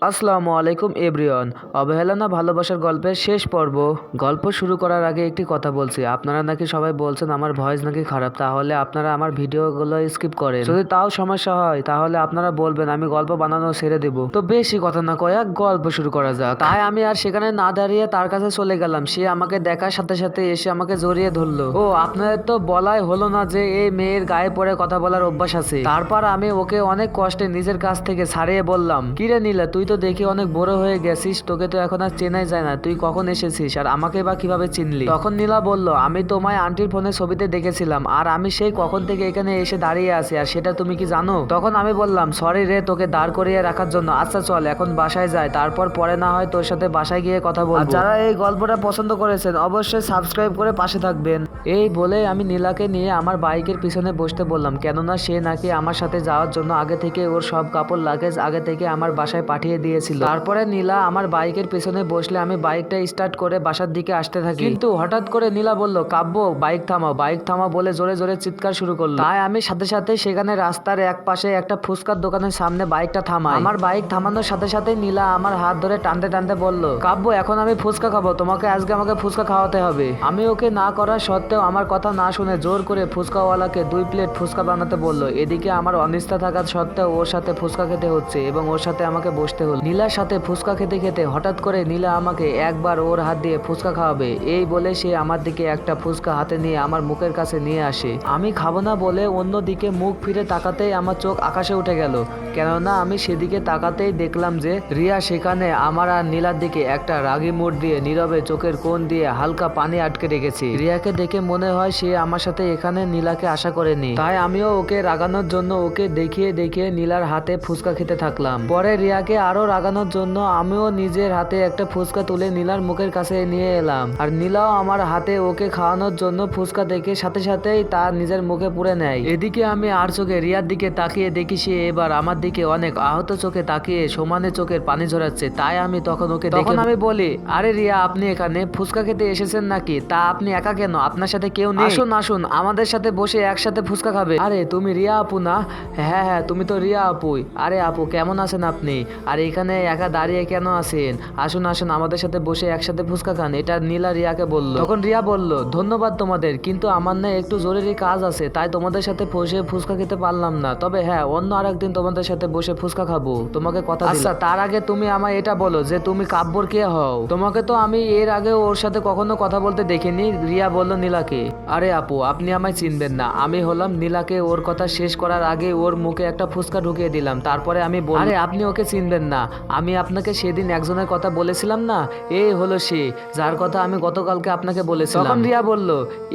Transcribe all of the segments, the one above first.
আসসালামু আলাইকুম এভরিওয়ান। অবহেলা না ভালোবাসার গল্পের শেষ পর্ব। গল্প শুরু করার আগে একটি কথা বলছি, আপনারা নাকি সবাই বলছেন আমার ভয়েস নাকি খারাপ, তাহলে আপনারা আমার ভিডিওগুলো স্কিপ করেন। যদি তাও সমস্যা হয় তাহলে আপনারা বলবেন, আমি গল্প বানানো ছেড়ে দেব। তো বেশি কথা না কয়া গল্প শুরু করা যাক। তাই আমি আর সেখানে না দাঁড়িয়ে তার কাছে চলে গেলাম। সে আমাকে দেখার সাথে সাথে এসে আমাকে জড়িয়ে ধরলো। ও, আপনাদের তো বলাই হলো না যে এই মেয়ের গায়ে পড়ে কথা বলার অভ্যাস আছে। তারপর আমি ওকে অনেক কষ্টে নিজের কাছ থেকে ছাড়িয়ে বললাম, কিরে নীলা, তুই তো দেখি অনেক বড় হয়ে গেছিস, তোকে তো এখন আর চেনাই যায় না, তুই কখন এসেছিস আর আমাকে বা কিভাবে চিনলি? তখন নীলা বলল, আমি তোমায় আন্টির ফোনে ছবিতে দেখেছিলাম আর আমি সেই কখন থেকে এখানে এসে দাঁড়িয়ে আছি, আর সেটা তুমি কি জানো? তখন আমি বললাম, সরি রে তোকে দাঁড় করিয়ে রাখার জন্য। আচ্ছা চল এখন বাসায় যাই, তারপর পরে না হয় তোর সাথে বাসায় গিয়ে কথা বলবো। আর যারা এই গল্পটা পছন্দ করেছেন অবশ্যই সাবস্ক্রাইব করে পাশে থাকবেন। এই বলে আমি নীলাকে নিয়ে আমার বাইকের পিছনে বসতে বললাম, কেননা সে নাকি আমার সাথে যাওয়ার জন্য আগে থেকে ওর সব কাপড় লাগেজ আগে থেকে আমার বাসায় পাঠিয়ে দিয়েছিল। তারপরে নীলা আমার বাইকের পেছনে বসলে আমি বাইকটা স্টার্ট করে বাসার দিকে আসতে থাকি। কিন্তু হঠাৎ করে নীলা বলল, কাব্য বাইক থামাও, বাইক থামাও বলে জোরে জোরে চিৎকার শুরু করলো। তাই আমি সাথে সাথে সেখানে রাস্তার এক পাশে একটা ফুচকার দোকানের সামনে বাইকটা থামাই। আমার বাইক থামানোর সাথে সাথে নীলা আমার হাত ধরে টানতে টানতে বলল, কাব্য এখন আমি ফুচকা খাবো, তোমাকে আজকে আমাকে ফুচকা খাওয়াতে হবে। আমি ওকে না করার সত্ত্বেও আমার কথা না শুনে জোর করে ফুচকাওয়ালাকে 2 প্লেট ফুচকা বানাতে বলল। এদিকে আমার অনিচ্ছা থাকা সত্ত্বেও ওর সাথে ফুচকা খেতে হচ্ছে এবং ওর সাথে আমাকে বসতে হলো। নীলার সাথে ফুচকা খেতে খেতে হঠাৎ করে নীলা আমাকে একবার ওর হাত দিয়ে ফুচকা খাওয়াবে এই বলে সে আমার দিকে একটা ফুচকা হাতে নিয়ে আমার মুখের কাছে নিয়ে আসে। আমি খাবো না বলে অন্যদিকে মুখ ফিরে তাকাতেই আমার চোখ আকাশে উঠে গেল, কেননা আমি সেদিকে তাকাতেই দেখলাম যে রিয়া সেখানে আমার আর নীলার দিকে একটা রাগী মুড দিয়ে নীরবে চোখের কোণ দিয়ে হালকা পানি আটকে রেখেছে। রিয়াকে দেখে মনে হয় সে আমার সাথে এখানে নীলাকে আশা করেনি, তাই আমিও ওকে রাগানোর জন্য ওকে দেখিয়ে দেখিয়ে নীলার হাতে ফুচকা খেতে থাকলাম। পরে রিয়াকে আরো রাগানোর জন্য আমিও নিজের হাতে একটা ফুচকা তুলে নীলার মুখের কাছে নিয়ে এলাম, আর নীলাও আমার হাতে ওকে খাওয়ানোর জন্য ফুচকা দেখে সাথে সাথেই তার নিজের মুখে পুরে নেয়। এদিকে আমি আর চোখে রিয়ার দিকে তাকিয়ে দেখি সে এবার আমার দিকে অনেক আহত চোখে তাকিয়ে সমানে চোখের পানি ঝরাচ্ছে। তাই আমি তখন ওকে দেখে আমি বলি, আরে রিয়া, আপনি এখানে ফুচকা খেতে এসেছেন নাকি? তা আপনি একা কেন? আপনার সাথে কেউ নেই? আসুন আসুন, আমাদের সাথে বসে একসাথে ফুচকা খাবে। আরে তুমি রিয়া আপু না? হ্যাঁ হ্যাঁ, তুমি তো রিয়া আপুই। আরে আপু, কেমন আছেন আপনি? আর এখানে একা দাঁড়িয়ে কেন আছেন? আসুন আসুন, আমাদের সাথে বসে একসাথে ফুচকা খান। এটা নীলা রিয়াকে বলল। তখন রিয়া বলল, ধন্যবাদ তোমাদের, কিন্তু আমার না একটু জরুরি কাজ আছে, তাই তোমাদের সাথে বসে ফুচকা খেতে পারলাম না। তবে হ্যাঁ, অন্য আরেকদিন তোমাদের সাথে বসে ফুচকা খাবো, তোমাকে কথা দিলাম। আচ্ছা, তার আগে তুমি আমায় এটা বলো যে তুমি কাব্যর কে হও? তোমাকে তো আমি এর আগে ওর সাথে কখনো কথা বলতে দেখিনি। রিয়া বলল নীলাকে। আরে আপু, আপনি আমায় চিনবেন না, আমি হলাম নীলাকে। ওর কথা শেষ করার আগে ওর মুখে একটা ফুচকা ঢুকিয়ে দিলাম। তারপরে আমি বললাম, আরে আপনি ওকে চিনবেন না, আমি আপনাকে সেদিন একজনের কথা বলেছিলাম না, এই হলো সে, যার কথা আমি গতকালকে আপনাকে বলেছিলাম। তখন রিয়া বলল,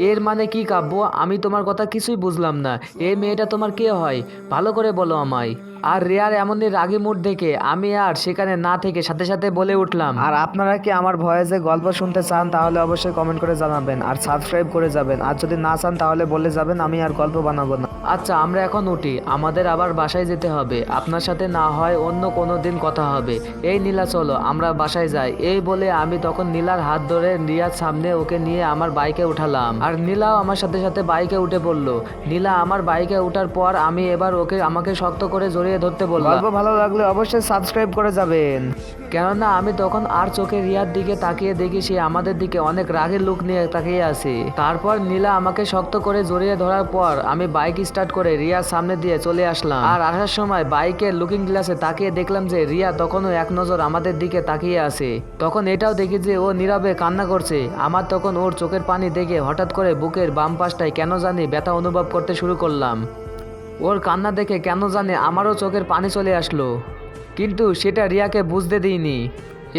এর মানে কি কাব্য? আমি তোমার কথা কিছুই বুঝলাম না। এই মেয়েটা তোমার কে হয়? ভালো করে বলো আমায়। আর রিয়ার এমনই রাগী মুড দেখে আমি আর সেখানে না থেকে সাথে সাথে বলে উঠলাম, আর আপনারা কি আমার ভয়েসে গল্প শুনতে চান তাহলে অবশ্যই কমেন্ট করে জানাবেন আর সাবস্ক্রাইব করে যাবেন, আর যদি না চান তাহলে বলে যাবেন আমি আর গল্প বানাবো না। আচ্ছা, আমরা এখন উঠি, আমাদের আবার বাসায় যেতে হবে। আপনার সাথে না হয় অন্য কোনো দিন কথা হবে। এই নীলা, চলো আমরা বাসায় যাই। এই বলে আমি তখন নীলার হাত ধরে রিয়ার সামনে ওকে নিয়ে আমার বাইকে উঠালাম, আর নীলাও আমার সাথে সাথে বাইকে উঠে পড়লো। নীলা আমার বাইকে উঠার পর আমি এবার ওকে আমাকে শক্ত করে জড়িয়ে ধরতে বললাম। গল্প ভালো লাগলে অবশ্যই সাবস্ক্রাইব করে যাবেন, কেননা আমি তখন আর চোখে রিয়ার দিকে তাকিয়ে দেখি সে আমাদের দিকে অনেক রাগের লুক নিয়ে তাকিয়ে আছে। তারপর নীলা আমাকে শক্ত করে জড়িয়ে ধরার পর আমি বাইক স্টার্ট করে রিয়ার সামনে দিয়ে চলে আসলাম। আর আসার সময় বাইকের লুকিং গ্লাসে তাকিয়ে দেখলাম যে রিয়া তখনও এক নজর আমাদের দিকে তাকিয়ে আছে। তখন এটাও দেখি যে ও নীরবে কান্না করছে। আমার তখন ওর চোখের পানি দেখে হঠাৎ করে বুকের বাম পাশটায় কেন জানি ব্যথা অনুভব করতে শুরু করলাম। ওর কান্না দেখে কেন জানে আমারও চোখের পানি চলে আসলো, কিন্তু সেটা রিয়াকে বুঝতে দিইনি।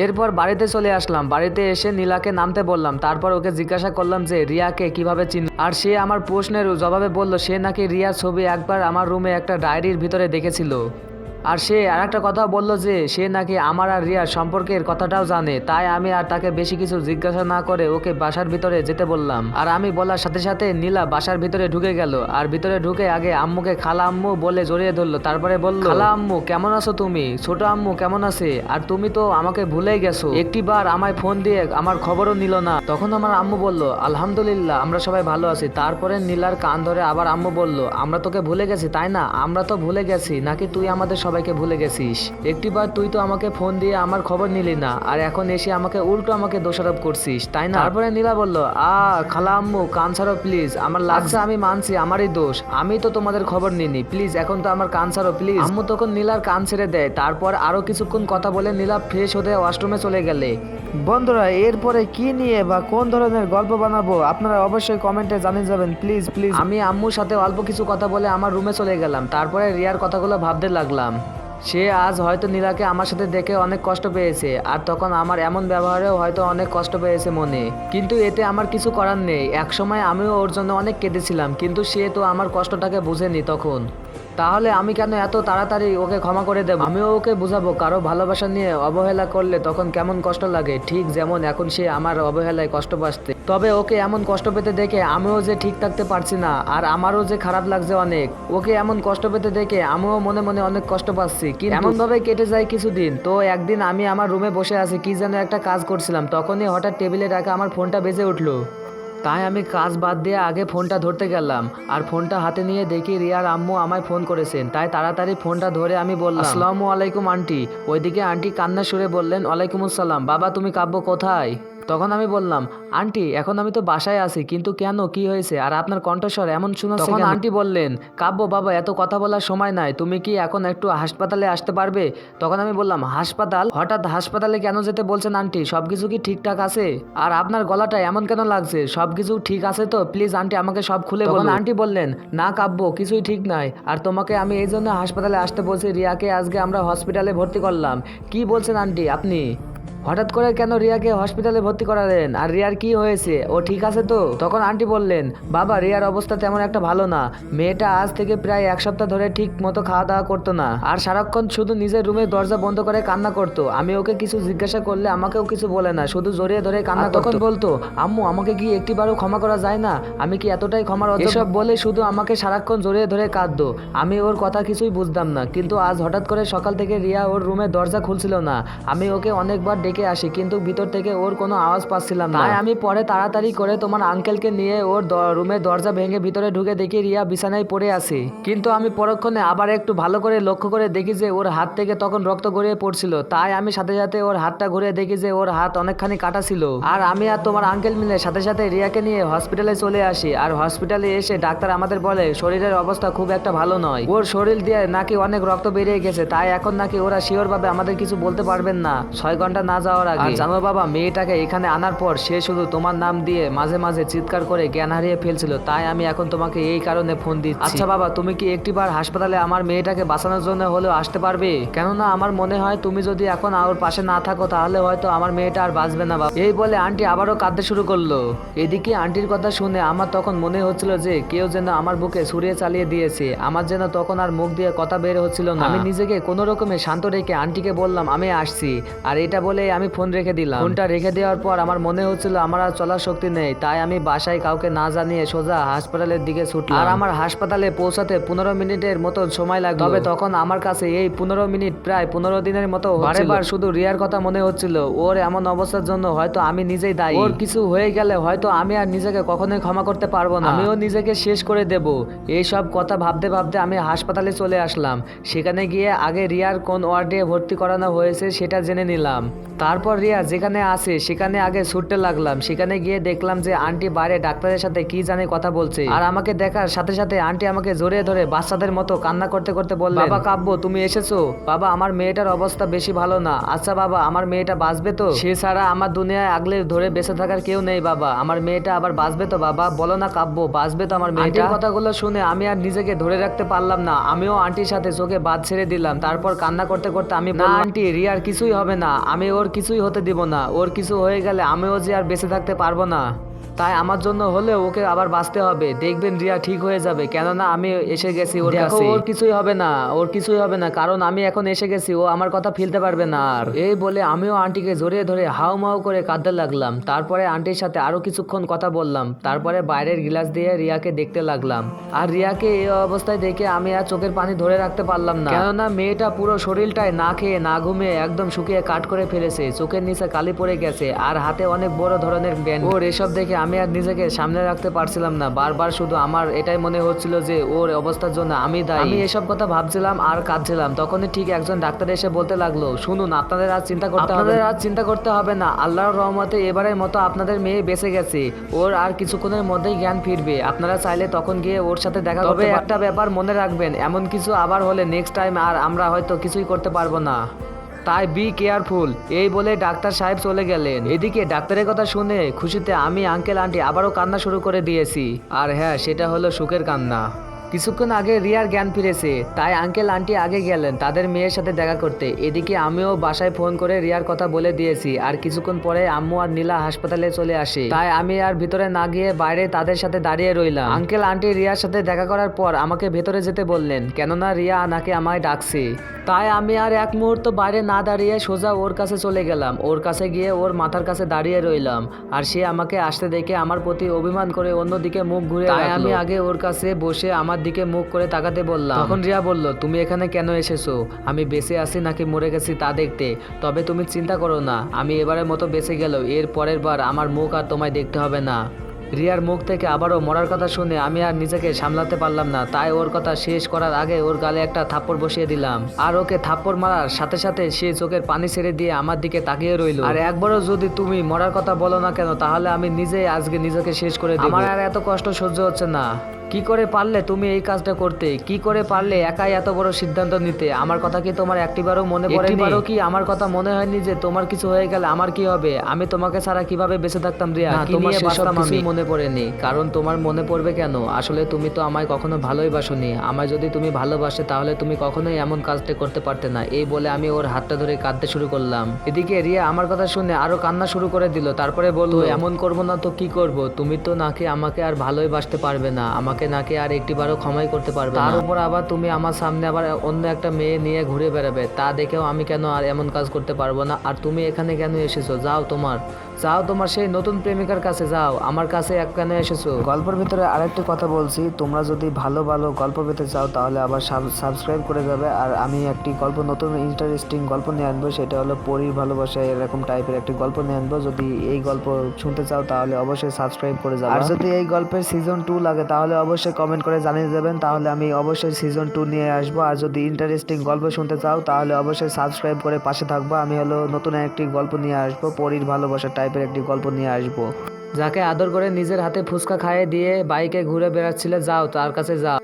এরপর বাড়িতে চলে আসলাম। বাড়িতে এসে নীলাকে নামতে বললাম। তারপর ওকে জিজ্ঞাসা করলাম যে রিয়াকে কিভাবে চিন, আর সে আমার প্রশ্নের জবাবে বলল সে নাকি রিয়ার ছবি একবার আমার রুমে একটা ডায়েরির ভিতরে দেখেছিল। আর সে আর একটা কথা বললো যে সে নাকি আমার আর রিয়ার সম্পর্কের কথাটাও জানে। তাই আমি আর তাকে বেশি কিছু জিজ্ঞাসা না করে ওকে বাসার ভিতরে যেতে বললাম। আর আমি বলার সাথে সাথে নীলা বাসার ভিতরে ঢুকে গেল। আর ভিতরে ঢুকে আগে আম্মুকে খালা আম্মু বলে জড়িয়ে ধরলো। তারপরে বলল, খালা আম্মু কেমন আছো তুমি? ছোট আম্মু কেমন আছে? আর তুমি তো আমাকে ভুলেই গেছো, একটিবার আমায় ফোন দিয়ে আমার খবরও নিল না। তখন আমার আম্মু বলল, আলহামদুলিল্লাহ, আমরা সবাই ভালো আছি। তারপরে নীলার কান ধরে আবার আম্মু বলল, আমরা তোকে ভুলে গেছি তাই না? আমরা তো ভুলে গেছি নাকি তুই আমাদের সবাই সবাইকে ভুলে গেছিস। একটিবার তুই তো আমাকে ফোন দিয়ে আমার খবর নিলি না, আর এখন এসে আমাকে উল্টো আমাকে দোষারোপ করছিস, তাই না? তারপরে নীলা বলল, খালা আম্মু কান ছাড়ো প্লিজ, আমার লাগছে, আমি মানছি আমারই দোষ, আমি তো তোমাদের খবর নিনি, প্লিজ এখন তো আমার কান ছাড়ো প্লিজ। আম্মু তখন নীলার কান ছেড়ে দেয়। তারপর আরো কিছুক্ষণ কথা বলে নীলা ফ্রেশ হতে ওয়াশরুমে চলে গেলে। বন্ধুরা এরপরে কি নিয়ে বা কোন ধরনের গল্প বানাবো আপনারা অবশ্যই কমেন্টে জানিয়ে যাবেন প্লিজ প্লিজ। আমি আম্মুর সাথে অল্প কিছু কথা বলে আমার রুমে চলে গেলাম। তারপরে রিয়ার কথাগুলো ভাবতে লাগলাম। সে আজ হয়তো নীলাকে আমার সাথে দেখে অনেক কষ্ট পেয়েছে, আর তখন আমার এমন ব্যবহারেও হয়তো অনেক কষ্ট পেয়েছে মনে, কিন্তু এতে আমার কিছু করার নেই। একসময় আমিও ওর জন্য অনেক কেঁদেছিলাম, কিন্তু সে তো আমার কষ্টটাকে বুঝেনি তখন। তাহলে আমি কেন এত তাড়াতাড়ি ওকে ক্ষমা করে দেব? আমিও ওকে বুঝাবো কারো ভালোবাসা নিয়ে অবহেলা করলে তখন কেমন কষ্ট লাগে, ঠিক যেমন এখন সে আমার অবহেলায় কষ্ট পাচ্ছে। তবে ওকে এমন কষ্ট পেতে দেখে আমিও যে ঠিক থাকতে পারছি না, আর আমারও যে খারাপ লাগছে অনেক। ওকে এমন কষ্ট পেতে দেখে আমিও মনে মনে অনেক কষ্ট পাচ্ছি। কিন্তু এমন ভাবে কেটে যায় কিছুদিন। তো একদিন আমি আমার রুমে বসে আছি, কি যেন একটা কাজ করছিলাম, তখনই হঠাৎ টেবিলে রাখা আমার ফোনটা বেজে উঠলো। তাই আমি কাজ বাদ দিয়ে আগে ফোনটা ধরতে গেলাম, আর ফোনটা হাতে নিয়ে দেখি রিয়ার আম্মু আমায় ফোন করেছেন। তাই তাড়াতাড়ি ফোনটা ধরে আমি বললাম, আসসালামু আলাইকুম আন্টি। ওইদিকে আন্টি কান্না সুরে বললেন, ওয়ালাইকুম আসসালাম। বাবা তুমি কাব্য কোথায়? তখন আমি বললাম, আন্টি এখন আমি তো বাসায় আছি, কিন্তু কেন, কি হয়েছে, আর আপনার কণ্ঠস্বর এমন শোনাচ্ছে কেন? তখন আন্টি বললেন, কাব্য বাবা এত কথা বলার সময় নাই, তুমি কি এখন একটু হাসপাতালে আসতে পারবে? তখন আমি বললাম, হাসপাতাল? হঠাৎ হাসপাতালে কেন যেতে বলছেন আন্টি? সবকিছু কি ঠিকঠাক আছে? আর আপনার গলাটা এমন কেন লাগছে? সবকিছু ঠিক আছে তো? প্লিজ আন্টি আমাকে সব খুলে বলুন। আন্টি বললেন, না কাব্য কিছুই ঠিক নাই, আর তোমাকে আমি এই জন্য হাসপাতালে আসতে বলছি, রিয়াকে আজকে আমরা হসপিটালে ভর্তি করলাম। কি বলছেন আন্টি আপনি? হঠাৎ করে কেন রিয়াকে হসপিটালে ভর্তি করালেন? আর রিয়ার কি হয়েছে, ও ঠিক আছে তো? তখন আন্টি বললেন, বাবা রিয়ার অবস্থা তেমন একটা ভালো না। মেয়েটা আজ থেকে প্রায় এক সপ্তাহ ধরে ঠিক মতো খাওয়া দাওয়া করতো না, আর সারাক্ষণ শুধু নিজের রুমে দরজা বন্ধ করে কান্না করতো। আমি ওকে কিছু জিজ্ঞাসা করলে আমাকেও কিছু বলে না, শুধু জড়িয়ে ধরে কান্না করতো। তখন বলতো, আম্মু আমাকে কি একটিবারও ক্ষমা করা যায় না? আমি কি এতটাই ক্ষমার অযোগ্য? এসব বলে শুধু আমাকে সারাক্ষণ জড়িয়ে ধরে কাঁদতো। আমি ওর কথা কিছুই বুঝতাম না, কিন্তু আজ হঠাৎ করে সকাল থেকে রিয়া ওর রুমে দরজা খুলছিল না। আমি ওকে অনেকবার ডেকে আসি, কিন্তু ভিতর থেকে ওর কোনো আওয়াজ পাচ্ছিলাম না। তাই আমি পরে তাড়াতাড়ি করে তোমার আঙ্কেলকে নিয়ে ওর রুমের দরজা ভেঙে ভিতরে ঢুকে দেখি রিয়া বিছানায় পড়ে আছে। কিন্তু আমি পরক্ষণে আবার একটু ভালো করে লক্ষ্য করে দেখি যে ওর হাত থেকে তখন রক্ত গড়িয়ে পড়ছিল। তাই আমি সাথে সাথে ওর হাতটা ঘুরে দেখি যে ওর হাত অনেকখানি কাটা ছিল। আর আমি আর তোমার আঙ্কেল মিলে সাথে সাথে রিয়াকে নিয়ে হসপিটালে চলে আসি। আর হসপিটালে এসে ডাক্তার আমাদের বলে শরীরের অবস্থা খুব একটা ভালো নয়, ওর শরীর দিয়ে নাকি অনেক রক্ত বেরিয়ে গেছে। তাই এখন নাকি ওরা শিওর ভাবে আমাদের কিছু বলতে পারবেন না 6 ঘন্টা না যাওয়ার আগে। আর জানো বাবা, মেয়েটাকে এখানে আনার পর সে শুধু তোমার নাম দিয়ে মাঝে মাঝে চিৎকার করে জ্ঞান হারিয়ে ফেলছিল। তাই আমি এখন তোমাকে এই কারণে ফোন দিচ্ছি। আচ্ছা বাবা, তুমি কি একটিবার হাসপাতালে আমার মেয়েটাকে বাঁচানোর জন্য হলেও আসতে পারবে? কেননা আমার মনে হয় তুমি যদি এখন ওর পাশে না থাকো তাহলে হয়তো আমার মেয়েটা আর বাঁচবে না বাবা। এই বলে আন্টি আবারও কাঁদতে শুরু করলো। এদিকে আন্টির কথা শুনে আমার তখন মনে হচ্ছিল যে কেউ যেন আমার বুকে ছুরিয়ে চালিয়ে দিয়েছে। আমার যেন তখন আর মুখ দিয়ে কথা বের হচ্ছিল না। আমি নিজেকে কোনো রকমে শান্ত রেখে আন্টিকে বললাম আমি আসছি, আর এটা বলে আমি ফোন রেখে দিলাম। ফোনটা রেখে দেওয়ার পর আমার মনে হচ্ছিল আমার আর চলার শক্তি নেই। তাই আমি বাসায় কাউকে না জানিয়ে সোজা হাসপাতালের দিকে ছুটলাম। আর আমার হাসপাতালে পৌঁছাতে 15 মিনিটের মতো সময় লাগলো। তবে তখন আমার কাছে এই 15 মিনিট প্রায় 15 দিনের মতো হচ্ছিল। বারবার শুধু রিয়ার কথা মনে হচ্ছিল। ওর এমন অবস্থার জন্য হয়তো আমি নিজেই দায়ী। ওর কিছু হয়ে গেলে হয়তো আমি আর নিজেকে কখনোই ক্ষমা করতে পারবো না। আমিও নিজেকে শেষ করে দেব। এই সব কথা ভাবতে ভাবতে আমি হাসপাতালে চলে আসলাম। সেখানে গিয়ে আগে রিয়ার কোন ওয়ার্ডে ভর্তি করানো হয়েছে সেটা জেনে নিলাম। তারপর রিয়া যেখানে আছে সেখানে আগে ছুটতে লাগলাম। সেখানে গিয়ে দেখলাম যে আন্টি বাইরে ডাক্তারের সাথে কি জানে কথা বলছে। আর আমাকে দেখার সাথে সাথে আন্টি আমাকে জড়িয়ে ধরে বাচ্চাদের মতো কান্না করতে করতে বললেন, বাবা কাব্য তুমি এসেছো? বাবা আমার মেয়েটার অবস্থা বেশি ভালো না। আচ্ছা বাবা আমার মেয়েটা বাঁচবে তো? সে ছাড়া আমার দুনিয়ায় আগলে ধরে বেঁচে থাকার কেউ নেই বাবা। আমার মেয়েটা আবার বাঁচবে তো বাবা? বলো না কাব্য, বাঁচবে তো আমার মেয়েটা? আন্টির কথাগুলো শুনে আমি আর নিজেকে ধরে রাখতে পারলাম না। আমিও আন্টির সাথে চোখে বাদ ছেড়ে দিলাম। তারপর কান্না করতে করতে আমি বললাম, আন্টি রিয়ার কিছুই হবে না, আমি ওর কিছুই হতে দিব না। ওর কিছু হয়ে গেলে আমিও যে আর বেঁচে থাকতে পারবো না। তাই আমার জন্য হলেও ওকে আবার বাঁচতে হবে। দেখবেন রিয়া ঠিক হয়ে যাবে, কেননা আমি এসে গেছি ওর কাছে। ওর কিছুই হবে না, ওর কিছুই হবে না, কারণ আমি এখন এসে গেছি। ও আমার কথা ফেলতে পারবে না আর। এই বলে আমিও আন্টিকে জড়িয়ে ধরে হাউমাউ করে কাঁদতে লাগলাম। তারপরে আন্টির সাথে আরো কিছুক্ষণ কথা বললাম। তারপরে বাইরের গ্লাস দিয়ে রিয়াকে দেখতে লাগলাম। আর রিয়াকে এই অবস্থায় দেখে আমি আর চোখের পানি ধরে রাখতে পারলাম না, কেননা মেয়েটা পুরো শরীরটায় না খেয়ে না ঘুমিয়ে একদম শুকিয়ে কাট করে ফেলেছে। চোখের নিচে কালি পড়ে গেছে, আর হাতে অনেক বড় ধরনের ব্যান্ড। ওর এসব দেখে আমি আর নিজেকে সামনে রাখতে পারছিলাম না। বারবার শুধু আমার এটাই মনে হচ্ছিল যে ওর অবস্থার জন্য আমি দায়ী। আমি এসব কথা ভাবছিলাম আর কাঁদছিলাম। তখনই ঠিক একজন ডাক্তার এসে বলতে লাগলো, শুনুন, আপনাদের আর চিন্তা করতে হবে না। আল্লাহর রহমতে এবারের মতো আপনাদের মেয়ে বেঁচে গেছে। ওর আর কিছুক্ষণের মধ্যেই জ্ঞান ফিরবে। আপনারা চাইলে তখন গিয়ে ওর সাথে দেখা করতে পারেন। তবে একটা ব্যাপার মনে রাখবেন, এমন কিছু আবার হলে নেক্সট টাইম আর আমরা হয়তো কিছুই করতে পারবো না, তাই বি কেয়ারফুল। এই বলে ডাক্তার সাহেব চলে গেলেন। এদিকে ডাক্তারের কথা শুনে খুশিতে আমি আঙ্কেল আন্টি আবারও কান্না শুরু করে দিয়েছি। আর হ্যাঁ, সেটা হলো সুখের কান্না। কিছুক্ষণ আগে রিয়ার জ্ঞান ফিরেছে, তাই আঙ্কেল আন্টি আগে গেলেন তাদের মেয়ের সাথে দেখা করতে। এদিকে আমিও বাসায় ফোন করে রিয়ার কথা বলে দিয়েছি। আর কিছুক্ষণ পরে আম্মু আর নীলা হাসপাতালে চলে আসে, তাই আমি আর ভিতরে না গিয়ে বাইরে তাদের সাথে দাঁড়িয়ে রইলাম। আঙ্কেল আন্টি রিয়ার সাথে দেখা করার পর আমাকে ভেতরে যেতে বললেন, কেননা রিয়া নাকি আমায় ডাকছে। তাই আমি আর এক মুহূর্ত বাইরে না দাঁড়িয়ে সোজা ওর কাছে চলে গেলাম। ওর কাছে গিয়ে ওর মাথার কাছে দাঁড়িয়ে রইলাম। আর সে আমাকে আসতে দেখে আমার প্রতি অভিমান করে অন্যদিকে মুখ ঘুরে রাখলো। তাই আমি আগে ওর কাছে বসে আমার দিকে মুখ করে তাকাতে বললাম। তখন রিয়া বলল, তুমি এখানে কেন এসেছো? আমি বেঁচে আছি নাকি মরে গেছি তা দেখতে। তবে তুমি চিন্তা করো না, আমি এবারের মতো বেঁচে গেলেও এর পরের বার আমার মুখ আর তোমায় দেখতে হবে না। রিয়ার মুখ থেকে আবারও মরার কথা শুনে আমি আর নিজেকে সামলাতে পারলাম না, তাই ওর কথা শেষ করার আগে ওর গালে একটা থাপ্পড় বসিয়ে দিলাম। আর ওকে থাপ্পড় মারার সাথে সাথে সে চোখের পানি ছেড়ে দিয়ে আমার দিকে তাকিয়ে রইল। আর একবারও যদি তুমি মরার কথা বলো না কেন, তাহলে আমি নিজেই আজকে নিজেকে শেষ করে দেব। আমার আর এত কষ্ট সহ্য হচ্ছে না। কি করে পারলে তুমি এই কাজটা করতে? কি করে পারলে একাই এত বড় সিদ্ধান্ত নিতে? আমার কথা কি তোমার একটিবারও মনে পড়েনি? একটিবারও কি আমার কথা মনে হয়নি যে তোমার কিছু হয়ে গেলে আমার কি হবে? আমি তোমাকে ছাড়া কিভাবে বেঁচে থাকতাম রিয়া? তোমার সেসব কিছুই মনে পড়েনি। কারণ তোমার মনে পড়বে কেন? আসলে তুমি তো আমায় কখনো ভালোই বাসোনি। আমায় যদি তুমি ভালোবাসে তাহলে তুমি কখনোই এমন কাজটা করতে পারতে না। এই বলে আমি ওর হাতটা ধরে কাঁদতে শুরু করলাম। এদিকে রিয়া আমার কথা শুনে আরো কান্না শুরু করে দিল। তারপরে বলল, এমন করবো না তো কি করব? তুমি তো নাকি আমাকে আর ভালোই বাসতে পারবে না, আমাকে নাকি আর একটিবারও ক্ষমাই করতে পারবে না। তার উপর আবার তুমি আমার সামনে আবার অন্য একটা মেয়ে নিয়ে ঘুরে বেড়াবে, তা দেখেও আমি কেন আর এমন কাজ করতে পারবো না? আর তুমি এখানে কেন এসেছো? যাও তোমার সেই নতুন প্রেমিকার কাছে যাও, আমার কাছে কেন এসেছো? গল্পের ভিতরে আরেকটি কথা বলছি, তোমরা যদি ভালো ভালো গল্প পেতে চাও তাহলে আবার সাবস্ক্রাইব করে যাবে। আর আমি একটি গল্প, নতুন ইন্টারেস্টিং গল্প নিয়ে আনবো, সেটা হলো পরীর ভালোবাসা, এরকম টাইপের একটি গল্প নিয়ে আনবো। যদি এই গল্প শুনতে চাও তাহলে অবশ্যই সাবস্ক্রাইব করে যাবে। আর যদি এই গল্পের সিজন 2 লাগে তাহলে অবশ্যই কমেন্ট করে জানিয়ে দেবেন, তাহলে আমি অবশ্যই সিজন 2 নিয়ে আসবো। আর যদি ইন্টারেস্টিং গল্প শুনতে চাও তাহলে অবশ্যই সাবস্ক্রাইব করে পাশে থাকবো। আমি হলো নতুন একটি গল্প নিয়ে আসবো, পরীর ভালোবাসা টাইপের একটি গল্প নিয়ে আসবো। যাকে আদর করে নিজের হাতে ফুচকা খাইয়ে দিয়ে বাইকে ঘুরে বেড়াচ্ছিলে, যাও তার কাছে যাও।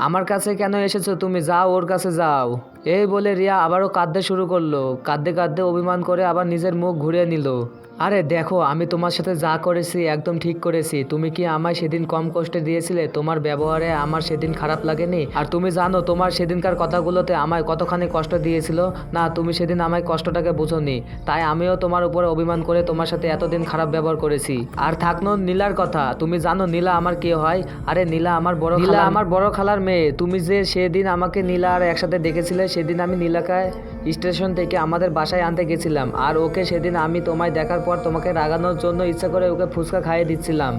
আমার কাছে কেন এসেছো তুমি? যাও ওর কাছে যাও। এই বলে রিয়া আবারও কাঁদতে শুরু করলো। কাঁদতে কাঁদতে অভিমান করে আবার নিজের মুখ ঘুরিয়ে নিল। আরে দেখো, আমি তোমার সাথে যা করেছি একদম ঠিক করেছি। তুমি কি আমায় সেদিন কম কষ্টে দিয়েছিলে? তোমার ব্যবহারে আমার সেদিন খারাপ লাগেনি? আর তুমি জানো তোমার সেদিনকার কথাগুলোতে আমায় কতখানি কষ্ট দিয়েছিল? না, তুমি সেদিন আমায় কষ্টটাকে বুঝোনি, তাই আমিও তোমার উপরে অভিমান করে তোমার সাথে এতদিন খারাপ ব্যবহার করেছি। আর থাকলো নীলার কথা, তুমি জানো নীলা আমার কে হয়? আরে নীলা আমার বড় খালার মেয়ে। তুমি যে সেদিন আমাকে নীলা আর একসাথে দেখেছিলে, সেদিন আমি নীলাকে স্টেশন থেকে আমাদের বাসায় আনতে গেছিলাম। আর ওকে সেদিন আমি তোমায় দেখার পর তোমাকে রাগানোর জন্য ইচ্ছা করে ওকে ফুচকা খাইয়ে দিচ্ছিলাম,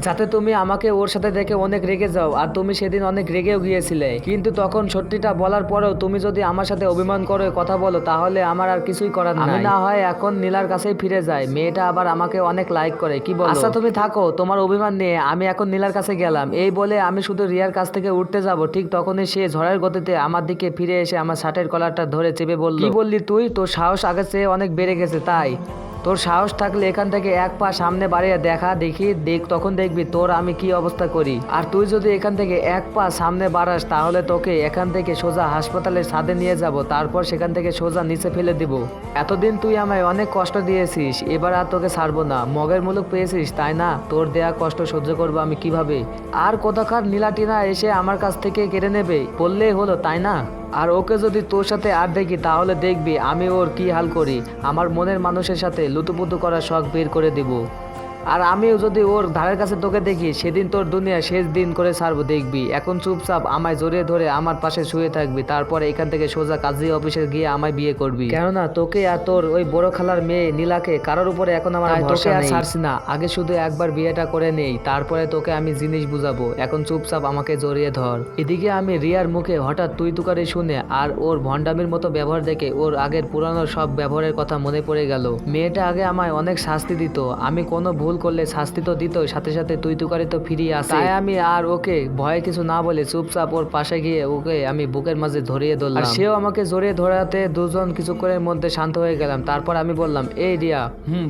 যাতে তুমি আমাকে ওর সাথে দেখে অনেক রেগে যাও। আর তুমি সেদিন অনেক রেগেও গিয়েছিলে। কিন্তু তখন সত্যিটা বলার পরেও তুমি যদি আমার সাথে অভিমান করে কথা বলো, তাহলে আমার আর কিছুই করার নাই। আমি না হয় এখন নীলার কাছেই ফিরে যাই। মেয়েটা আবার আমাকে অনেক লাইক করে, কি বলো? আচ্ছা তুমি থাকো তোমার অভিমান নিয়ে, আমি এখন নীলার কাছে গেলাম। এই বলে আমি শুধু রিয়ার কাছ থেকে উঠতে যাব, ঠিক তখনই সে ঝড়ের গতিতে আমার দিকে ফিরে এসে আমার শার্টের কলারটা ধরে চেপে বলল, কি বললি তুই? তোর সাহস আগের চেয়ে অনেক বেড়ে গেছে, তাই? তোর সাহস থাকলে এখান থেকে এক পা সামনে বাড়িয়ে দেখ, তখন দেখবি তোর আমি কি অবস্থা করি। আর তুই যদি এখান থেকে এক পা সামনে বাড়াস, তাহলে তোকে এখান থেকে সোজা হাসপাতালের ছাদে নিয়ে যাব, তারপর সেখান থেকে সোজা নিচে ফেলে দিব। এতদিন তুই আমায় অনেক কষ্ট দিয়েছিস, এবার আর তোকে ছাড়বো না। মগের মুলুক পেয়েছিস তাই না? তোর দেয়া কষ্ট সহ্য করবো আমি কিভাবে? আর কোথাকার নীলাটিনা এসে আমার কাছ থেকে কেড়ে নেবে বললেই হলো, তাই না? আর ওকে যদি তোর সাথে আর দেখি, তাহলে দেখবি আমি ওর কি হাল করি। আমার মনের মানুষের সাথে লুতুপুতু করার শখ বের করে দিব। আর আমিও যদি ওর ধারের কাছে তোকে দেখি সেদিন তোর দুনিয়া শেষ দিন করে ছাড়বো, দেখবি। এখন চুপচাপ আমায় জড়িয়ে ধরে আমার পাশে শুয়ে থাকবি, তারপরে এখান থেকে সোজা কাজী অফিসে গিয়ে আমায় বিয়ে করবি। কেননা তোকে আর তোর ওই বড় খালার মেয়ে নীলাকে কারোর উপরে এখন আমার তোকে আর ছাড়ছি না। আগে শুধু একবার বিয়েটা করে নেই, তারপরে তোকে আমি জিনিস বুঝাবো। এখন চুপচাপ আমাকে জড়িয়ে ধর। এদিকে আমি রিয়ার মুখে হঠাৎ তুই তুকারি শুনে আর ওর ভণ্ডামির মতো ব্যবহার দেখে ওর আগের পুরানো সব ব্যবহারের কথা মনে পড়ে গেল। মেয়েটা আগে আমায় অনেক শাস্তি দিত, আমি কোনো ভুল করলে শাস্তি তো দিত, সাথে সাথে তুই তুকারি তো ফিরিয়ে আসে। তাই আমি আর ওকে ভয়ে কিছু না বলে চুপচাপ ওর পাশে গিয়ে ওকে আমি বুকের মাঝে ধরিয়ে ধরলাম। আর সেও আমাকে জড়িয়ে ধরাতে দুজন কিছুক্ষণের মধ্যে শান্ত হয়ে গেলাম। তারপর আমি বললাম, এই রিয়া,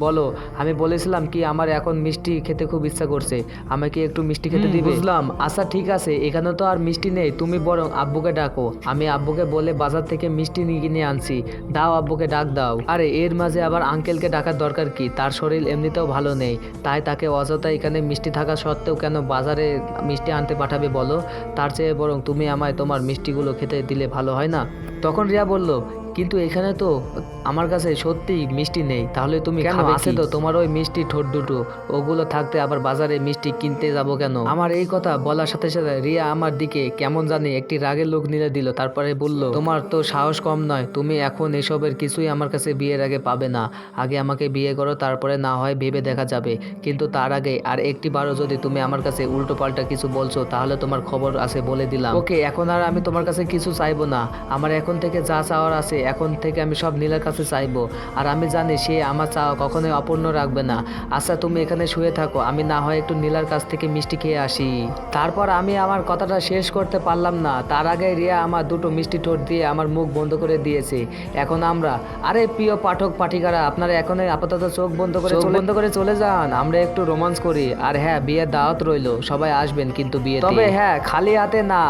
বলো। আমি বলেছিলাম কি আমার এখন মিষ্টি খেতে খুব ইচ্ছা করছে, আমাকে একটু মিষ্টি খেতে দিবে? বুঝলাম, আচ্ছা ঠিক আছে, এখানে তো আর মিষ্টি নেই, তুমি বরং আব্বুকে ডাকো। আমি আব্বুকে বলে বাজার থেকে মিষ্টি কিনে আনছি, দাও আব্বুকে ডাক দাও। আরে এর মাঝে আবার আঙ্কেলকে ডাকার দরকার কি? তার শরীর এমনিতেও ভালো নেই, তাই তাকে অযথা এখানে মিষ্টি থাকা সত্ত্বেও কেন বাজারে মিষ্টি আনতে পাঠাবে বলো? তার চেয়ে বরং তুমি আমায় তোমার মিষ্টিগুলো খেতে দিলে ভালো হয় না? তখন রিয়া বলল, কিন্তু এখানে তো আমার কাছে সত্যি মিষ্টি নেই, তাহলে তুমি কেন? আছে তো তোমার ওই মিষ্টি ঠোঁট দুটো, ওগুলো থাকতে আবার বাজারে মিষ্টি কিনতে যাব কেন? আমার এই কথা বলার সাথে সাথে রিয়া আমার দিকে কেমন জানি একটি রাগের লোক নিয়ে দিল। তারপরে বলল, তোমার তো সাহস কম নয়, তুমি এখন এসবের কিছুই আমার কাছে বিয়ের আগে পাবে না। আগে আমাকে বিয়ে করো, তারপরে না হয় ভেবে দেখা যাবে, কিন্তু তার আগে আর একটি বারও যদি তুমি আমার কাছে উল্টো পাল্টা কিছু বলছো তাহলে তোমার খবর আছে বলে দিলাম। ওকে, এখন আর আমি তোমার কাছে কিছু চাইবো না, আমার এখন থেকে যা চাওয়ার আছে এখন থেকে আমি সব নীলার কাছে চাইবো। আর আমি জানি সে আমার চাওয়া কখনোই অপূর্ণ রাখবে না। আচ্ছা তুমি এখানে শুয়ে থাকো, আমি না হয় একটু নীলার কাছ থেকে মিষ্টি খেয়ে আসি। তারপর আমি আমার কথাটা শেষ করতে পারলাম না, তার আগে রিয়া আমার দুটো মিষ্টি ঠোঁট দিয়ে আমার মুখ বন্ধ করে দিয়েছে। এখন আমরা, আরে প্রিয় পাঠক পাঠিকারা, আপনারা এখন আপাতত চোখ বন্ধ করে চলে যান, আমরা একটু রোমান্স করি। আর হ্যাঁ, বিয়ের দাওয়াত রইলো, সবাই আসবেন কিন্তু বিয়ে, তবে হ্যাঁ খালি হাতে না,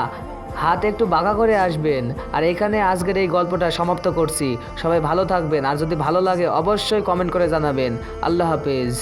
হাত একটু বাঁকা করে আসবেন। আর এখানে আজকের এই গল্পটা সমাপ্ত করছি। সবাই ভালো থাকবেন, আর যদি ভালো লাগে অবশ্যই কমেন্ট করে জানাবেন। আল্লাহ হাফেজ।